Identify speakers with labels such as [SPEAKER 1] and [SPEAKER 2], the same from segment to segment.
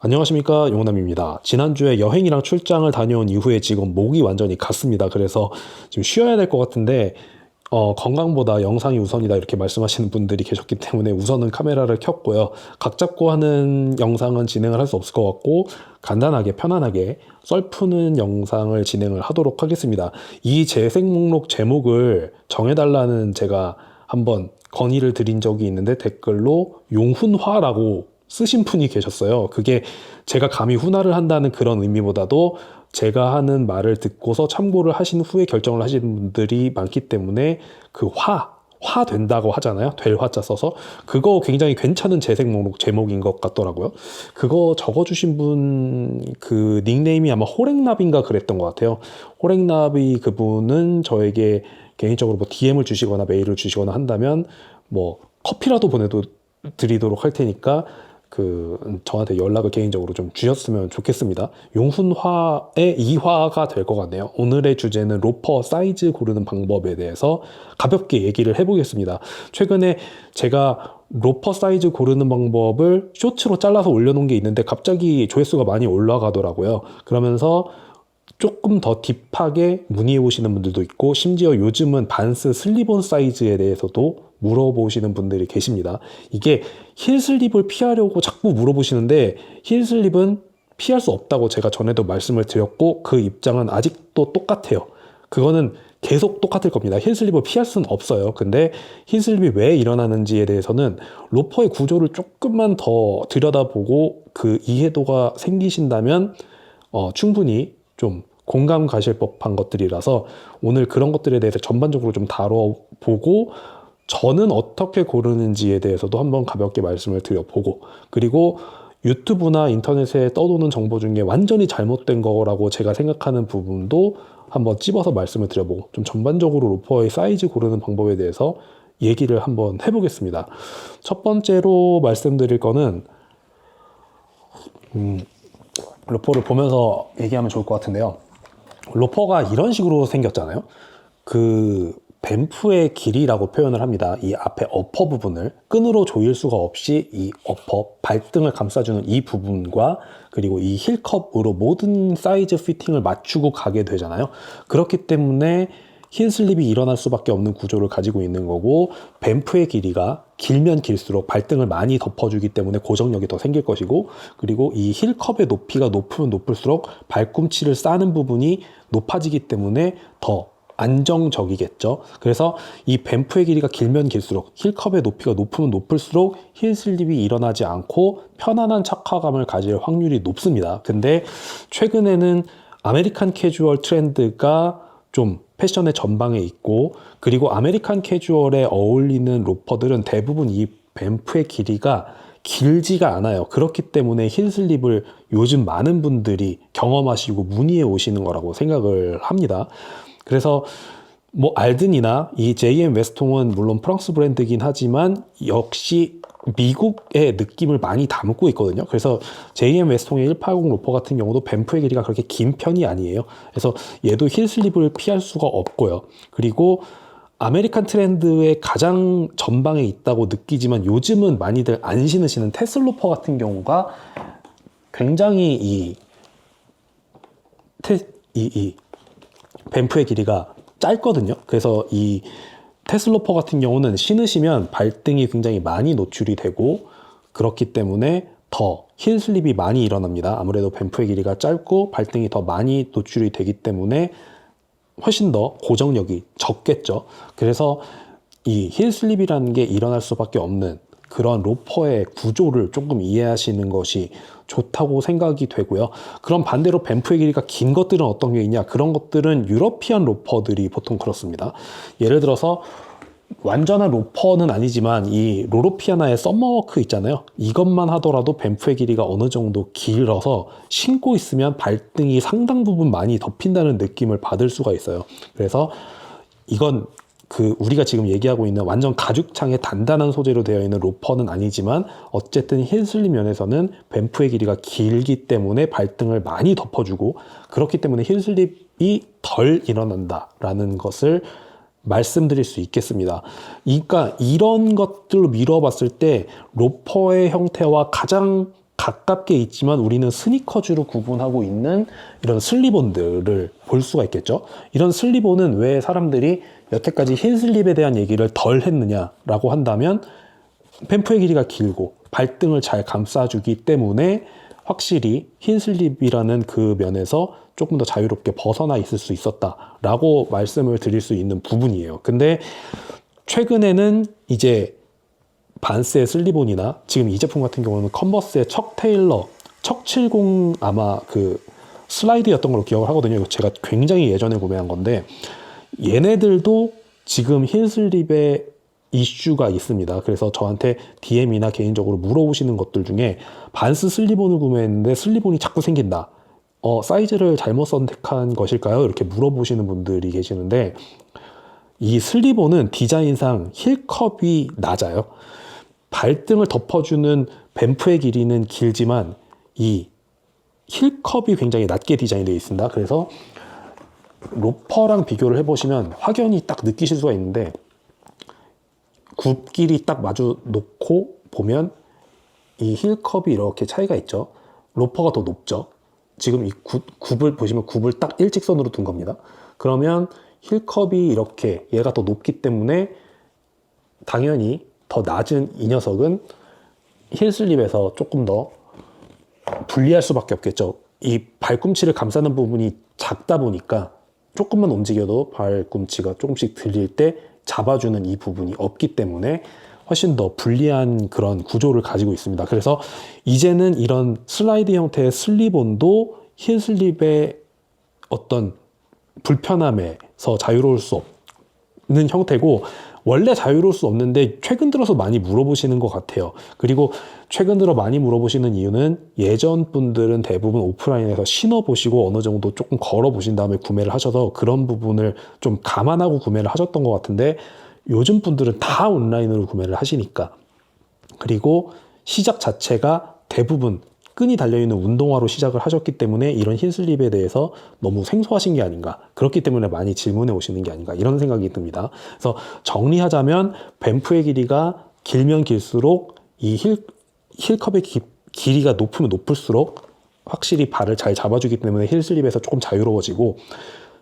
[SPEAKER 1] 안녕하십니까, 용남입니다. 지난주에 여행이랑 출장을 다녀온 이후에 지금 목이 완전히 갔습니다. 그래서 지금 쉬어야 될 것 같은데 건강보다 영상이 우선이다 이렇게 말씀하시는 분들이 계셨기 때문에 우선은 카메라를 켰고요. 각 잡고 하는 영상은 진행을 할 수 없을 것 같고 간단하게 편안하게 썰 푸는 영상을 진행을 하도록 하겠습니다. 이 재생 목록 제목을 정해달라는 제가 한번 건의를 드린 적이 있는데 댓글로 용훈화라고 쓰신 분이 계셨어요. 그게 제가 감히 훈화를 한다는 그런 의미보다도 제가 하는 말을 듣고서 참고를 하신 후에 결정을 하시는 분들이 많기 때문에 그 화 된다고 하잖아요. 될 화자 써서. 그거 굉장히 괜찮은 재생 목록 제목인 것 같더라고요. 그거 적어주신 분 그 닉네임이 아마 호랭나비인가 그랬던 것 같아요. 호랭나비 그분은 저에게 개인적으로 뭐 DM을 주시거나 메일을 주시거나 한다면 뭐 커피라도 보내도 드리도록 할 테니까 저한테 연락을 개인적으로 좀 주셨으면 좋겠습니다. 용훈화의 2화가 될 것 같네요. 오늘의 주제는 로퍼 사이즈 고르는 방법에 대해서 가볍게 얘기를 해보겠습니다. 최근에 제가 로퍼 사이즈 고르는 방법을 쇼츠로 잘라서 올려놓은 게 있는데 갑자기 조회수가 많이 올라가더라고요. 그러면서 조금 더 딥하게 문의해 오시는 분들도 있고 심지어 요즘은 반스 슬립온 사이즈에 대해서도 물어보시는 분들이 계십니다. 이게 힐 슬립을 피하려고 자꾸 물어보시는데 힐 슬립은 피할 수 없다고 제가 전에도 말씀을 드렸고 그 입장은 아직도 똑같아요. 그거는 계속 똑같을 겁니다. 힐 슬립을 피할 수는 없어요. 근데 힐 슬립이 왜 일어나는지에 대해서는 로퍼의 구조를 조금만 더 들여다보고 그 이해도가 생기신다면 충분히 좀 공감 가실 법한 것들이라서 오늘 그런 것들에 대해서 전반적으로 좀 다뤄보고 저는 어떻게 고르는지에 대해서도 한번 가볍게 말씀을 드려보고 그리고 유튜브나 인터넷에 떠도는 정보 중에 완전히 잘못된 거라고 제가 생각하는 부분도 한번 찝어서 말씀을 드려보고 좀 전반적으로 로퍼의 사이즈 고르는 방법에 대해서 얘기를 한번 해보겠습니다. 첫 번째로 말씀드릴 거는 로퍼를 보면서 얘기하면 좋을 것 같은데요. 로퍼가 이런 식으로 생겼잖아요. 뱀프의 길이라고 표현을 합니다. 이 앞에 어퍼 부분을 끈으로 조일 수가 없이 이 어퍼, 발등을 감싸주는 이 부분과 그리고 이 힐컵으로 모든 사이즈 피팅을 맞추고 가게 되잖아요. 그렇기 때문에 힐 슬립이 일어날 수밖에 없는 구조를 가지고 있는 거고 뱀프의 길이가 길면 길수록 발등을 많이 덮어주기 때문에 고정력이 더 생길 것이고 그리고 이 힐컵의 높이가 높으면 높을수록 발꿈치를 싸는 부분이 높아지기 때문에 더 안정적이겠죠. 그래서 이 뱀프의 길이가 길면 길수록 힐컵의 높이가 높으면 높을수록 힐 슬립이 일어나지 않고 편안한 착화감을 가질 확률이 높습니다. 근데 최근에는 아메리칸 캐주얼 트렌드가 좀 패션의 전방에 있고 그리고 아메리칸 캐주얼에 어울리는 로퍼들은 대부분 이 뱀프의 길이가 길지가 않아요. 그렇기 때문에 힐 슬립을 요즘 많은 분들이 경험하시고 문의해 오시는 거라고 생각을 합니다. 그래서 뭐 알든이나 이 JM 웨스통은 물론 프랑스 브랜드이긴 하지만 역시 미국의 느낌을 많이 담고 있거든요. 그래서 JM 웨스통의 180 로퍼 같은 경우도 뱀프의 길이가 그렇게 긴 편이 아니에요. 그래서 얘도 힐 슬립을 피할 수가 없고요. 그리고 아메리칸 트렌드의 가장 전방에 있다고 느끼지만 요즘은 많이들 안 신으시는 테슬로퍼 같은 경우가 굉장히 이 뱀프의 길이가 짧거든요. 그래서 이 테슬로퍼 같은 경우는 신으시면 발등이 굉장히 많이 노출이 되고 그렇기 때문에 더 힐 슬립이 많이 일어납니다. 아무래도 뱀프의 길이가 짧고 발등이 더 많이 노출이 되기 때문에 훨씬 더 고정력이 적겠죠. 그래서 이 힐 슬립이라는 게 일어날 수밖에 없는 그런 로퍼의 구조를 조금 이해하시는 것이 좋다고 생각이 되고요. 그럼 반대로 뱀프의 길이가 긴 것들은 어떤 게 있냐? 그런 것들은 유러피안 로퍼들이 보통 그렇습니다. 예를 들어서 완전한 로퍼는 아니지만 이 로로피아나의 썸머워크 있잖아요. 이것만 하더라도 뱀프의 길이가 어느 정도 길어서 신고 있으면 발등이 상당 부분 많이 덮인다는 느낌을 받을 수가 있어요. 그래서 이건 우리가 지금 얘기하고 있는 완전 가죽창의 단단한 소재로 되어 있는 로퍼는 아니지만 어쨌든 힐 슬립 면에서는 뱀프의 길이가 길기 때문에 발등을 많이 덮어주고 그렇기 때문에 힐 슬립이 덜 일어난다라는 것을 말씀드릴 수 있겠습니다. 그러니까 이런 것들로 미뤄봤을 때 로퍼의 형태와 가장 가깝게 있지만 우리는 스니커즈로 구분하고 있는 이런 슬립온들을 볼 수가 있겠죠. 이런 슬립온은 왜 사람들이 여태까지 흰 슬립에 대한 얘기를 덜 했느냐라고 한다면 뱀프의 길이가 길고 발등을 잘 감싸주기 때문에 확실히 흰 슬립이라는 그 면에서 조금 더 자유롭게 벗어나 있을 수 있었다라고 말씀을 드릴 수 있는 부분이에요. 근데 최근에는 이제 반스의 슬립온이나 지금 이 제품 같은 경우는 컨버스의 척 테일러, 척 70 아마 그 슬라이드였던 걸로 기억을 하거든요. 이거 제가 굉장히 예전에 구매한 건데 얘네들도 지금 흰 슬립에 이슈가 있습니다. 그래서 저한테 DM이나 개인적으로 물어보시는 것들 중에 반스 슬립온을 구매했는데 슬립온이 자꾸 생긴다. 사이즈를 잘못 선택한 것일까요? 이렇게 물어보시는 분들이 계시는데 이 슬립온은 디자인상 힐컵이 낮아요. 발등을 덮어주는 뱀프의 길이는 길지만 이 힐컵이 굉장히 낮게 디자인되어 있습니다. 그래서 로퍼랑 비교를 해보시면 확연히 딱 느끼실 수가 있는데 굽길이 딱 마주 놓고 보면 이 힐컵이 이렇게 차이가 있죠. 로퍼가 더 높죠. 지금 이 굽을 보시면 굽을 딱 일직선으로 둔 겁니다. 그러면 힐컵이 이렇게 얘가 더 높기 때문에 당연히 더 낮은 이 녀석은 힐슬립에서 조금 더 불리할 수밖에 없겠죠. 이 발꿈치를 감싸는 부분이 작다 보니까 조금만 움직여도 발꿈치가 조금씩 들릴 때 잡아주는 이 부분이 없기 때문에 훨씬 더 불리한 그런 구조를 가지고 있습니다. 그래서 이제는 이런 슬라이드 형태의 슬립온도 힐슬립의 어떤 불편함에서 자유로울 수 없는 형태고 원래 자유로울 수 없는데 최근 들어서 많이 물어보시는 것 같아요. 그리고 최근 들어 많이 물어보시는 이유는 예전 분들은 대부분 오프라인에서 신어보시고 어느 정도 조금 걸어보신 다음에 구매를 하셔서 그런 부분을 좀 감안하고 구매를 하셨던 것 같은데 요즘 분들은 다 온라인으로 구매를 하시니까 그리고 시작 자체가 대부분 끈이 달려있는 운동화로 시작을 하셨기 때문에 이런 흰 슬립에 대해서 너무 생소하신 게 아닌가 그렇기 때문에 많이 질문해 오시는 게 아닌가 이런 생각이 듭니다. 그래서 정리하자면 뱀프의 길이가 길면 길수록 이 힐컵의 길이가 높으면 높을수록 확실히 발을 잘 잡아주기 때문에 힐 슬립에서 조금 자유로워지고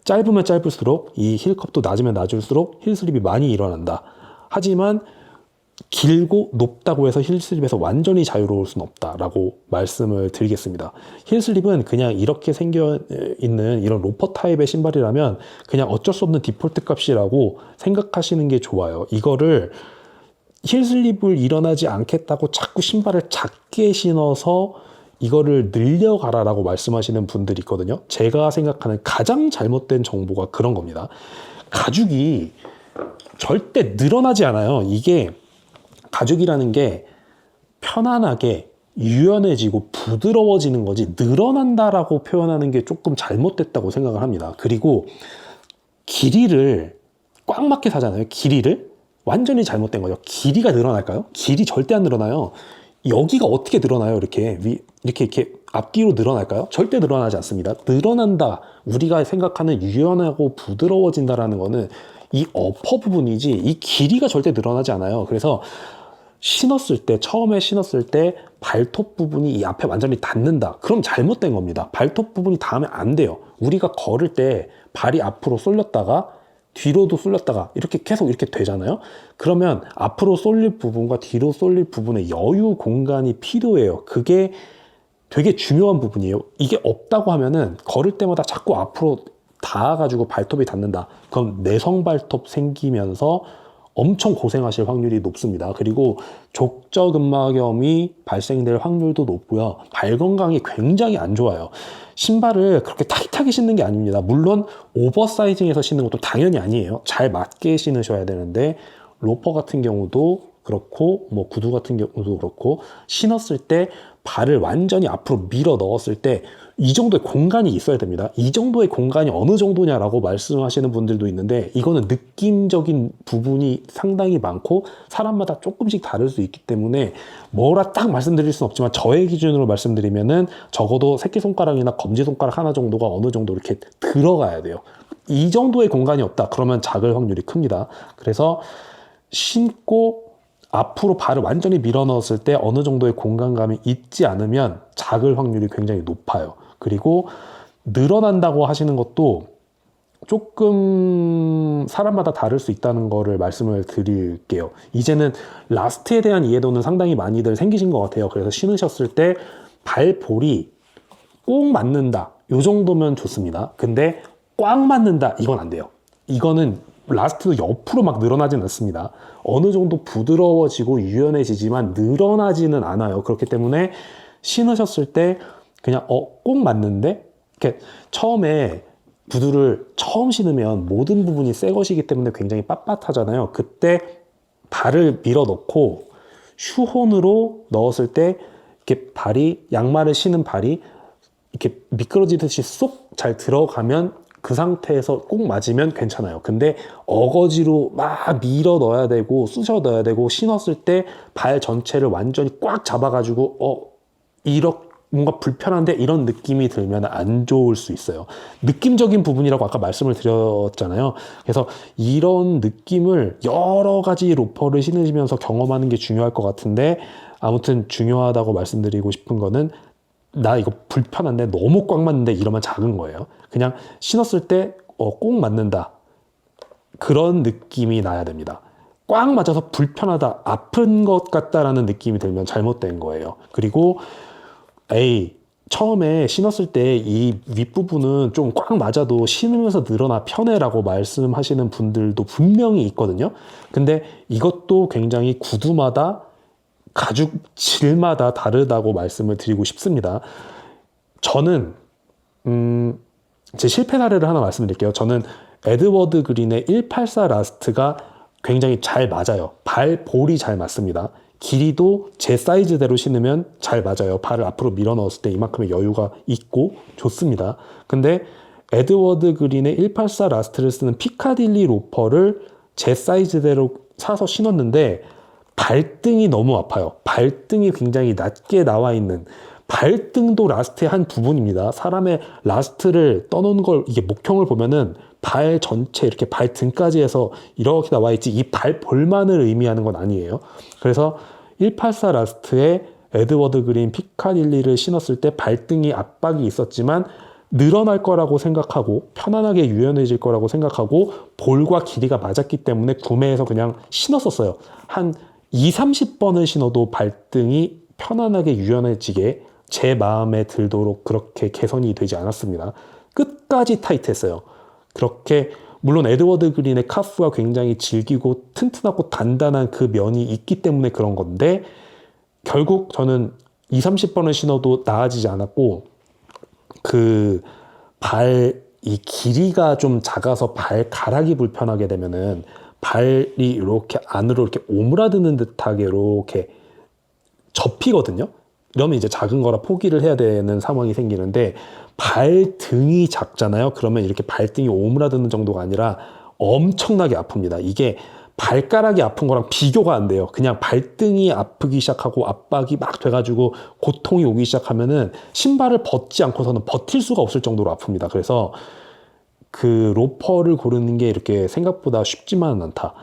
[SPEAKER 1] 짧으면 짧을수록 이 힐컵도 낮으면 낮을수록 힐 슬립이 많이 일어난다. 하지만 길고 높다고 해서 힐슬립에서 완전히 자유로울 수는 없다라고 말씀을 드리겠습니다. 힐슬립은 그냥 이렇게 생겨 있는 이런 로퍼 타입의 신발이라면 그냥 어쩔 수 없는 디폴트 값이라고 생각하시는 게 좋아요. 이거를 힐슬립을 일어나지 않겠다고 자꾸 신발을 작게 신어서 이거를 늘려가라라고 말씀하시는 분들이 있거든요. 제가 생각하는 가장 잘못된 정보가 그런 겁니다. 가죽이 절대 늘어나지 않아요. 이게 가죽이라는 게 편안하게 유연해지고 부드러워지는 거지 늘어난다라고 표현하는 게 조금 잘못됐다고 생각을 합니다. 그리고 길이를 꽉 맞게 사잖아요. 길이를 완전히 잘못된 거죠. 길이가 늘어날까요? 길이 절대 안 늘어나요. 여기가 어떻게 늘어나요? 이렇게 앞뒤로 늘어날까요? 절대 늘어나지 않습니다. 늘어난다. 우리가 생각하는 유연하고 부드러워진다라는 거는 이 어퍼 부분이지 이 길이가 절대 늘어나지 않아요. 그래서 처음에 신었을 때 발톱 부분이 이 앞에 완전히 닿는다. 그럼 잘못된 겁니다. 발톱 부분이 닿으면 안 돼요. 우리가 걸을 때 발이 앞으로 쏠렸다가 뒤로도 쏠렸다가 이렇게 계속 이렇게 되잖아요. 그러면 앞으로 쏠릴 부분과 뒤로 쏠릴 부분의 여유 공간이 필요해요. 그게 되게 중요한 부분이에요. 이게 없다고 하면은 걸을 때마다 자꾸 앞으로 닿아가지고 발톱이 닿는다. 그럼 내성 발톱 생기면서 엄청 고생하실 확률이 높습니다. 그리고 족저근막염이 발생될 확률도 높고요. 발 건강이 굉장히 안 좋아요. 신발을 그렇게 타이트하게 신는 게 아닙니다. 물론 오버사이징해서 신는 것도 당연히 아니에요. 잘 맞게 신으셔야 되는데 로퍼 같은 경우도 그렇고 뭐 구두 같은 경우도 그렇고 신었을 때 발을 완전히 앞으로 밀어 넣었을 때 이 정도의 공간이 있어야 됩니다. 이 정도의 공간이 어느 정도냐라고 말씀하시는 분들도 있는데 이거는 느낌적인 부분이 상당히 많고 사람마다 조금씩 다를 수 있기 때문에 뭐라 딱 말씀드릴 수는 없지만 저의 기준으로 말씀드리면은 적어도 새끼손가락이나 검지손가락 하나 정도가 어느 정도 이렇게 들어가야 돼요. 이 정도의 공간이 없다. 그러면 작을 확률이 큽니다. 그래서 신고 앞으로 발을 완전히 밀어 넣었을 때 어느 정도의 공간감이 있지 않으면 작을 확률이 굉장히 높아요. 그리고 늘어난다고 하시는 것도 조금 사람마다 다를 수 있다는 거를 말씀을 드릴게요. 이제는 라스트에 대한 이해도는 상당히 많이들 생기신 것 같아요. 그래서 신으셨을 때 발볼이 꼭 맞는다, 요 정도면 좋습니다. 근데 꽉 맞는다, 이건 안 돼요. 이거는 라스트도 옆으로 막 늘어나진 않습니다. 어느 정도 부드러워지고 유연해지지만 늘어나지는 않아요. 그렇기 때문에 신으셨을 때 그냥 꼭 맞는데, 이렇게 처음에 구두를 처음 신으면 모든 부분이 새 것이기 때문에 굉장히 빳빳하잖아요. 그때 발을 밀어 넣고 슈혼으로 넣었을 때 이렇게 발이, 양말을 신은 발이 이렇게 미끄러지듯이 쏙 잘 들어가면 그 상태에서 꼭 맞으면 괜찮아요. 근데 어거지로 막 밀어 넣어야 되고 쑤셔 넣어야 되고 신었을 때 발 전체를 완전히 꽉 잡아가지고 이렇게 뭔가 불편한데 이런 느낌이 들면 안 좋을 수 있어요. 느낌적인 부분이라고 아까 말씀을 드렸잖아요. 그래서 이런 느낌을 여러 가지 로퍼를 신으시면서 경험하는 게 중요할 것 같은데, 아무튼 중요하다고 말씀드리고 싶은 거는, 나 이거 불편한데 너무 꽉 맞는데 이러면 작은 거예요. 그냥 신었을 때 꼭 맞는다, 그런 느낌이 나야 됩니다. 꽉 맞아서 불편하다, 아픈 것 같다라는 느낌이 들면 잘못된 거예요. 그리고 처음에 신었을 때 이 윗부분은 좀 꽉 맞아도 신으면서 늘어나 편해라고 말씀하시는 분들도 분명히 있거든요. 근데 이것도 굉장히 구두마다 가죽 질마다 다르다고 말씀을 드리고 싶습니다. 저는 제 실패 사례를 하나 말씀드릴게요. 저는 에드워드 그린의 184 라스트가 굉장히 잘 맞아요. 발볼이 잘 맞습니다. 길이도 제 사이즈대로 신으면 잘 맞아요. 발을 앞으로 밀어 넣었을 때 이만큼의 여유가 있고 좋습니다. 근데 에드워드 그린의 184 라스트를 쓰는 피카딜리 로퍼를 제 사이즈대로 사서 신었는데 발등이 너무 아파요. 발등이 굉장히 낮게 나와 있는, 발등도 라스트의 한 부분입니다. 사람의 라스트를 떠놓은 걸, 이게 목형을 보면은 발 전체 이렇게 발등까지 해서 이렇게 나와 있지, 이 발볼만을 의미하는 건 아니에요. 그래서 184 라스트에 에드워드 그린 피카딜리를 신었을 때 발등이 압박이 있었지만 늘어날 거라고 생각하고 편안하게 유연해질 거라고 생각하고 볼과 길이가 맞았기 때문에 구매해서 그냥 신었었어요. 한 2, 30번을 신어도 발등이 편안하게 유연해지게 제 마음에 들도록 그렇게 개선이 되지 않았습니다. 끝까지 타이트했어요. 그렇게, 물론 에드워드 그린의 카프가 굉장히 질기고 튼튼하고 단단한 그 면이 있기 때문에 그런 건데, 결국 저는 2, 30번을 신어도 나아지지 않았고, 이 길이가 좀 작아서 발가락이 불편하게 되면은 발이 이렇게 안으로 이렇게 오므라드는 듯하게 이렇게 접히거든요. 이러면 이제 작은 거라 포기를 해야 되는 상황이 생기는데, 발등이 작잖아요. 그러면 이렇게 발등이 오므라드는 정도가 아니라 엄청나게 아픕니다. 이게 발가락이 아픈 거랑 비교가 안 돼요. 그냥 발등이 아프기 시작하고 압박이 막 돼가지고 고통이 오기 시작하면은 신발을 벗지 않고서는 버틸 수가 없을 정도로 아픕니다. 그래서 그 로퍼를 고르는 게 이렇게 생각보다 쉽지만은 않다.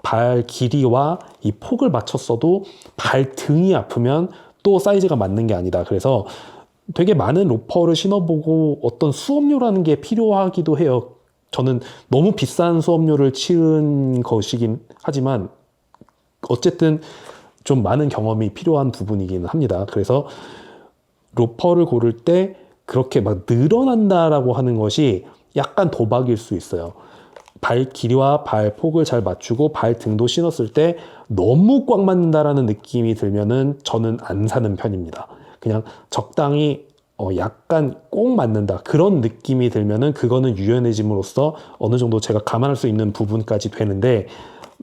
[SPEAKER 1] 발 길이와 이 폭을 맞췄어도 발등이 아프면 또 사이즈가 맞는 게 아니다. 그래서 되게 많은 로퍼를 신어보고 어떤 수업료라는 게 필요하기도 해요. 저는 너무 비싼 수업료를 치른 것이긴 하지만 어쨌든 좀 많은 경험이 필요한 부분이긴 합니다. 그래서 로퍼를 고를 때 그렇게 막 늘어난다라고 하는 것이 약간 도박일 수 있어요. 발 길이와 발 폭을 잘 맞추고 발 등도 신었을 때 너무 꽉 맞는다라는 느낌이 들면은 저는 안 사는 편입니다. 그냥 적당히 약간 꼭 맞는다, 그런 느낌이 들면은 그거는 유연해짐으로써 어느 정도 제가 감안할 수 있는 부분까지 되는데,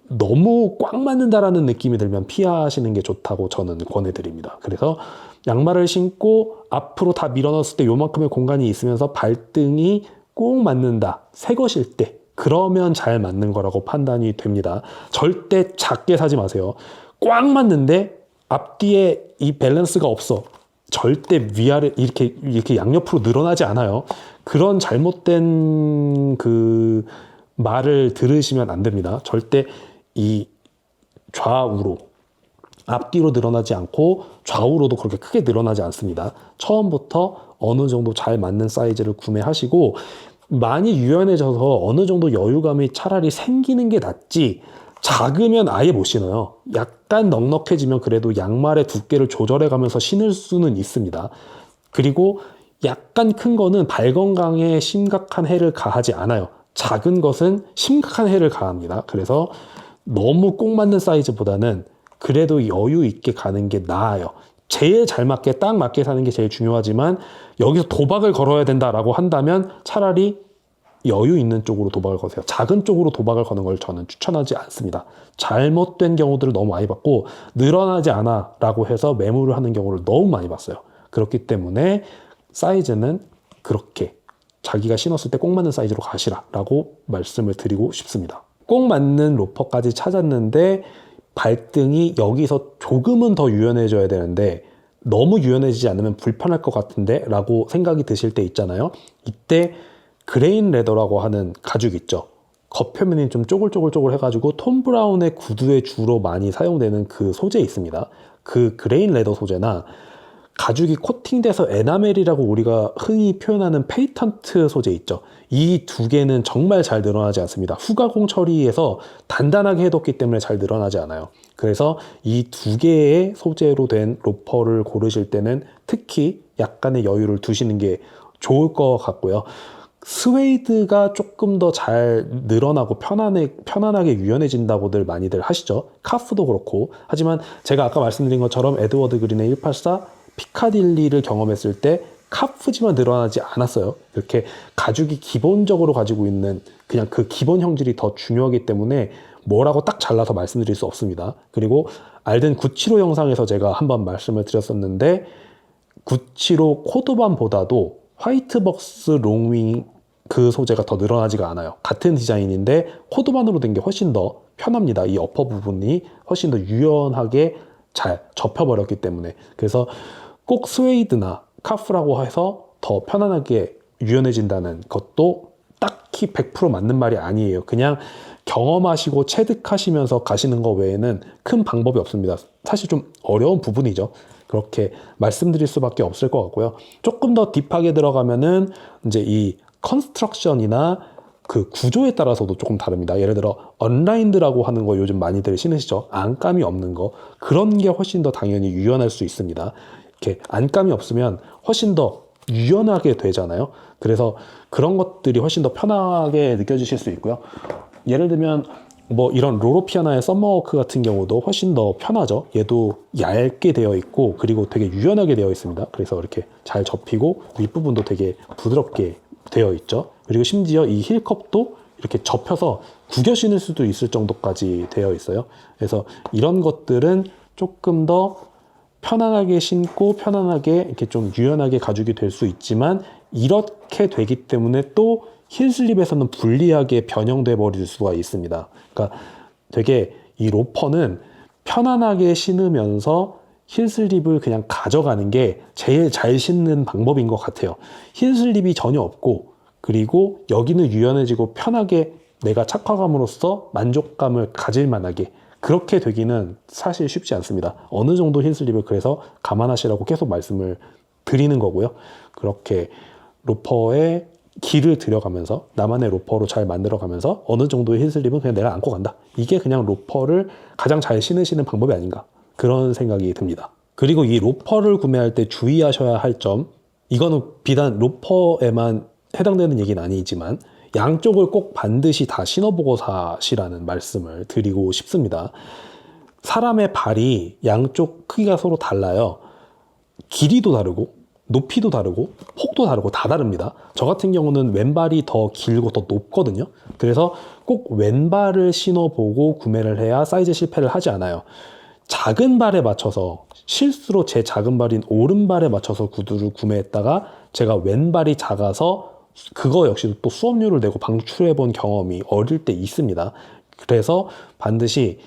[SPEAKER 1] 너무 꽉 맞는다라는 느낌이 들면 피하시는 게 좋다고 저는 권해드립니다. 그래서 양말을 신고 앞으로 다 밀어넣었을 때 요만큼의 공간이 있으면서 발등이 꼭 맞는다, 새 것일 때, 그러면 잘 맞는 거라고 판단이 됩니다. 절대 작게 사지 마세요. 꽉 맞는데 앞뒤에 이 밸런스가 없어, 절대 위아래 이렇게 양옆으로 늘어나지 않아요. 그런 잘못된 그 말을 들으시면 안 됩니다. 절대 이 좌우로 앞뒤로 늘어나지 않고 좌우로도 그렇게 크게 늘어나지 않습니다. 처음부터 어느 정도 잘 맞는 사이즈를 구매하시고 많이 유연해져서 어느 정도 여유감이 차라리 생기는 게 낫지 작으면 아예 못 신어요. 약간 넉넉해지면 그래도 양말의 두께를 조절해 가면서 신을 수는 있습니다. 그리고 약간 큰 거는 발 건강에 심각한 해를 가하지 않아요. 작은 것은 심각한 해를 가합니다. 그래서 너무 꼭 맞는 사이즈보다는 그래도 여유 있게 가는 게 나아요. 제일 잘 맞게 딱 맞게 사는 게 제일 중요하지만 여기서 도박을 걸어야 된다라고 한다면 차라리 여유 있는 쪽으로 도박을 거세요. 작은 쪽으로 도박을 거는 걸 저는 추천하지 않습니다. 잘못된 경우들을 너무 많이 봤고 늘어나지 않아 라고 해서 매물을 하는 경우를 너무 많이 봤어요. 그렇기 때문에 사이즈는 그렇게 자기가 신었을 때 꼭 맞는 사이즈로 가시라 라고 말씀을 드리고 싶습니다. 꼭 맞는 로퍼까지 찾았는데 발등이 여기서 조금은 더 유연해져야 되는데 너무 유연해지지 않으면 불편할 것 같은데 라고 생각이 드실 때 있잖아요. 이때 그레인 레더라고 하는 가죽 있죠. 겉표면이 좀 쪼글쪼글 해가지고 톰 브라운의 구두에 주로 많이 사용되는 그 소재 있습니다. 그 그레인 레더 소재나 가죽이 코팅돼서 에나멜이라고 우리가 흔히 표현하는 페이턴트 소재 있죠. 이 두 개는 정말 잘 늘어나지 않습니다. 후가공 처리해서 단단하게 해뒀기 때문에 잘 늘어나지 않아요. 그래서 이 두 개의 소재로 된 로퍼를 고르실 때는 특히 약간의 여유를 두시는 게 좋을 것 같고요. 스웨이드가 조금 더 잘 늘어나고 편안하게 유연해진다고들 많이들 하시죠. 카프도 그렇고. 하지만 제가 아까 말씀드린 것처럼 에드워드 그린의 184 피카딜리를 경험했을 때 카프지만 늘어나지 않았어요. 이렇게 가죽이 기본적으로 가지고 있는 그냥 그 기본 형질이 더 중요하기 때문에 뭐라고 딱 잘라서 말씀드릴 수 없습니다. 그리고 알든 975 영상에서 제가 한번 말씀을 드렸었는데 975 코드반보다도 화이트벅스 롱윙 그 소재가 더 늘어나지가 않아요. 같은 디자인인데 코드반으로 된 게 훨씬 더 편합니다. 이 어퍼 부분이 훨씬 더 유연하게 잘 접혀버렸기 때문에. 그래서 꼭 스웨이드나 카프라고 해서 더 편안하게 유연해진다는 것도 딱히 100% 맞는 말이 아니에요. 그냥 경험하시고 체득하시면서 가시는 거 외에는 큰 방법이 없습니다. 사실 좀 어려운 부분이죠. 그렇게 말씀드릴 수밖에 없을 것 같고요. 조금 더 딥하게 들어가면은 이제 이 컨스트럭션이나 그 구조에 따라서도 조금 다릅니다. 예를 들어 언라인드라고 하는 거 요즘 많이들 신으시죠. 안감이 없는 거. 그런 게 훨씬 더 당연히 유연할 수 있습니다. 이렇게 안감이 없으면 훨씬 더 유연하게 되잖아요. 그래서 그런 것들이 훨씬 더 편하게 느껴지실 수 있고요. 예를 들면 뭐 이런 로로피아나의 썸머워크 같은 경우도 훨씬 더 편하죠. 얘도 얇게 되어 있고 그리고 되게 유연하게 되어 있습니다. 그래서 이렇게 잘 접히고 윗부분도 되게 부드럽게 되어 있죠. 그리고 심지어 이 힐컵도 이렇게 접혀서 구겨 신을 수도 있을 정도까지 되어 있어요. 그래서 이런 것들은 조금 더 편안하게 신고 편안하게 이렇게 좀 유연하게 가죽이 될 수 있지만 이렇게 되기 때문에 또 힐슬립에서는 불리하게 변형돼 버릴 수가 있습니다. 그러니까 되게 이 로퍼는 편안하게 신으면서 힐슬립을 그냥 가져가는 게 제일 잘 신는 방법인 것 같아요. 힐슬립이 전혀 없고 그리고 여기는 유연해지고 편하게 내가 착화감으로써 만족감을 가질 만하게 그렇게 되기는 사실 쉽지 않습니다. 어느 정도 힐슬립을 그래서 감안하시라고 계속 말씀을 드리는 거고요. 그렇게 로퍼에 길을 들여가면서 나만의 로퍼로 잘 만들어가면서 어느 정도의 힐슬립은 그냥 내가 안고 간다. 이게 그냥 로퍼를 가장 잘 신으시는 방법이 아닌가 그런 생각이 듭니다. 그리고 이 로퍼를 구매할 때 주의하셔야 할 점 이거는 비단 로퍼에만 해당되는 얘기는 아니지만 양쪽을 꼭 반드시 다 신어보고 사시라는 말씀을 드리고 싶습니다. 사람의 발이 양쪽 크기가 서로 달라요. 길이도 다르고 높이도 다르고 폭도 다르고 다 다릅니다. 저 같은 경우는 왼발이 더 길고 더 높거든요. 그래서 꼭 왼발을 신어보고 구매를 해야 사이즈 실패를 하지 않아요. 작은 발에 맞춰서 실수로 제 작은 발인 오른발에 맞춰서 구두를 구매했다가 제가 왼발이 작아서 그거 역시 또 수업료를 내고 방출해 본 경험이 어릴 때 있습니다. 그래서 반드시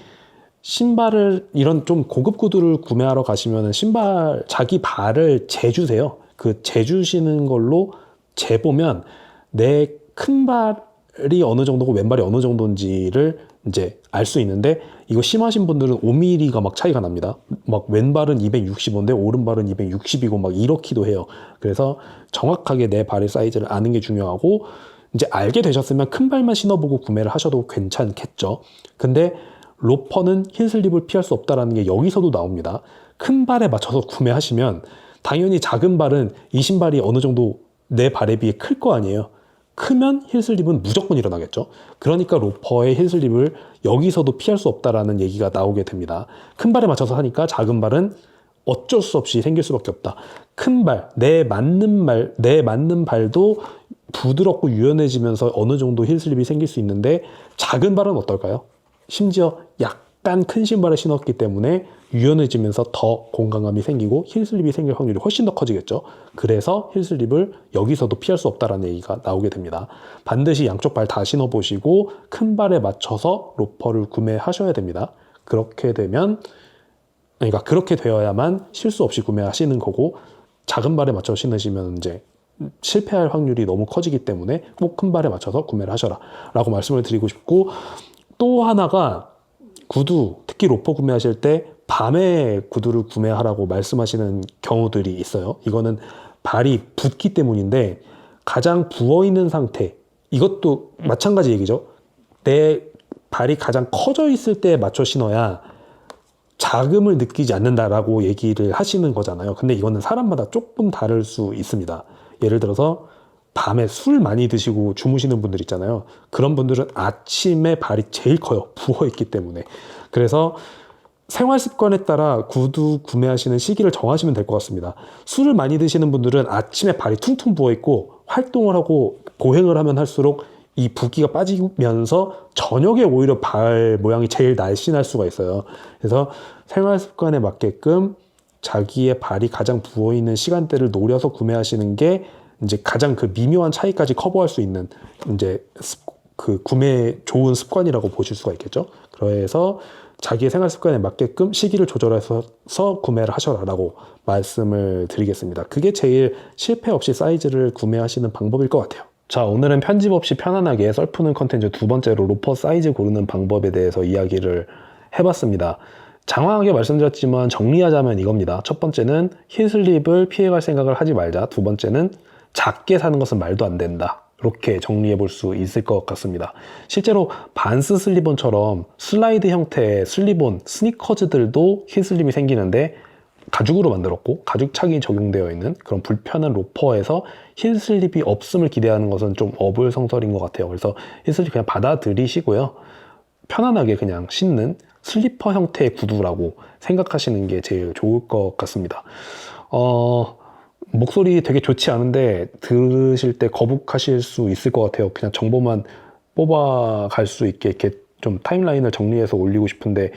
[SPEAKER 1] 신발을 이런 좀 고급 구두를 구매하러 가시면 신발 자기 발을 재주세요. 그 재주시는 걸로 재보면 내 큰 발이 어느 정도고 왼발이 어느 정도인지를 이제 알 수 있는데, 이거 심하신 분들은 5mm가 막 차이가 납니다. 막 왼발은 265인데 오른발은 260이고 막 이렇기도 해요. 그래서 정확하게 내 발의 사이즈를 아는 게 중요하고, 이제 알게 되셨으면 큰 발만 신어보고 구매를 하셔도 괜찮겠죠. 근데 로퍼는 힐슬립을 피할 수 없다는 게 여기서도 나옵니다. 큰 발에 맞춰서 구매하시면 당연히 작은 발은 이 신발이 어느 정도 내 발에 비해 클 거 아니에요. 크면 힐슬립은 무조건 일어나겠죠. 그러니까 로퍼의 힐슬립을 여기서도 피할 수 없다라는 얘기가 나오게 됩니다. 큰 발에 맞춰서 하니까 작은 발은 어쩔 수 없이 생길 수밖에 없다. 큰 발, 내 맞는 발도 부드럽고 유연해지면서 어느 정도 힐슬립이 생길 수 있는데, 작은 발은 어떨까요? 심지어 약간 큰 신발을 신었기 때문에 유연해지면서 더 공간감이 생기고 힐슬립이 생길 확률이 훨씬 더 커지겠죠. 그래서 힐슬립을 여기서도 피할 수 없다는 얘기가 나오게 됩니다. 반드시 양쪽 발 다 신어보시고 큰 발에 맞춰서 로퍼를 구매하셔야 됩니다. 그렇게 되어야만 실수 없이 구매하시는 거고, 작은 발에 맞춰 신으시면 이제 실패할 확률이 너무 커지기 때문에 꼭 큰 발에 맞춰서 구매를 하셔라 라고 말씀을 드리고 싶고, 또 하나가 구두, 특히 로퍼 구매하실 때 밤에 구두를 구매하라고 말씀하시는 경우들이 있어요. 이거는 발이 붓기 때문인데, 가장 부어있는 상태, 이것도 마찬가지 얘기죠. 내 발이 가장 커져 있을 때에 맞춰 신어야 자금을 느끼지 않는다라고 얘기를 하시는 거잖아요. 근데 이거는 사람마다 조금 다를 수 있습니다. 예를 들어서 밤에 술 많이 드시고 주무시는 분들 있잖아요. 그런 분들은 아침에 발이 제일 커요. 부어있기 때문에. 그래서 생활 습관에 따라 구두 구매하시는 시기를 정하시면 될 것 같습니다. 술을 많이 드시는 분들은 아침에 발이 퉁퉁 부어있고 활동을 하고 보행을 하면 할수록 이 붓기가 빠지면서 저녁에 오히려 발 모양이 제일 날씬할 수가 있어요. 그래서 생활 습관에 맞게끔 자기의 발이 가장 부어있는 시간대를 노려서 구매하시는 게 이제 가장 그 미묘한 차이까지 커버할 수 있는 이제 그 구매 좋은 습관이라고 보실 수가 있겠죠. 그래서 자기의 생활 습관에 맞게끔 시기를 조절해서 구매를 하셔라라고 말씀을 드리겠습니다. 그게 제일 실패 없이 사이즈를 구매하시는 방법일 것 같아요. 자, 오늘은 편집 없이 편안하게 썰 푸는 컨텐츠 두 번째로 로퍼 사이즈 고르는 방법에 대해서 이야기를 해봤습니다. 장황하게 말씀드렸지만 정리하자면 이겁니다. 첫 번째는 힐슬립을 피해갈 생각을 하지 말자. 두 번째는 작게 사는 것은 말도 안 된다. 이렇게 정리해 볼 수 있을 것 같습니다. 실제로 반스 슬리본처럼 슬라이드 형태의 슬리본, 스니커즈들도 힐슬립이 생기는데 가죽으로 만들었고 가죽착이 적용되어 있는 그런 불편한 로퍼에서 힐슬립이 없음을 기대하는 것은 좀 어불성설인 것 같아요. 그래서 힐슬립 그냥 받아들이시고요. 편안하게 그냥 신는 슬리퍼 형태의 구두라고 생각하시는 게 제일 좋을 것 같습니다. 목소리 되게 좋지 않은데 들으실 때 거북하실 수 있을 것 같아요. 그냥 정보만 뽑아갈 수 있게 이렇게 좀 타임라인을 정리해서 올리고 싶은데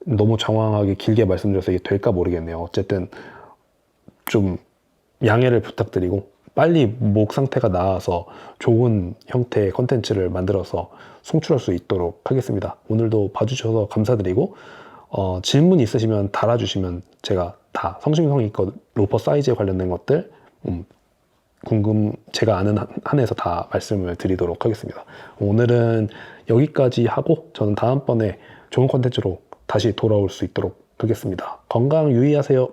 [SPEAKER 1] 너무 장황하게 길게 말씀드려서 이게 될까 모르겠네요. 어쨌든 좀 양해를 부탁드리고 빨리 목 상태가 나아서 좋은 형태의 컨텐츠를 만들어서 송출할 수 있도록 하겠습니다. 오늘도 봐주셔서 감사드리고 질문 있으시면 달아주시면 제가 다 성심성의껏 로퍼 사이즈에 관련된 것들 제가 아는 한에서 다 말씀을 드리도록 하겠습니다. 오늘은 여기까지 하고 저는 다음번에 좋은 컨텐츠로 다시 돌아올 수 있도록 하겠습니다. 건강 유의하세요.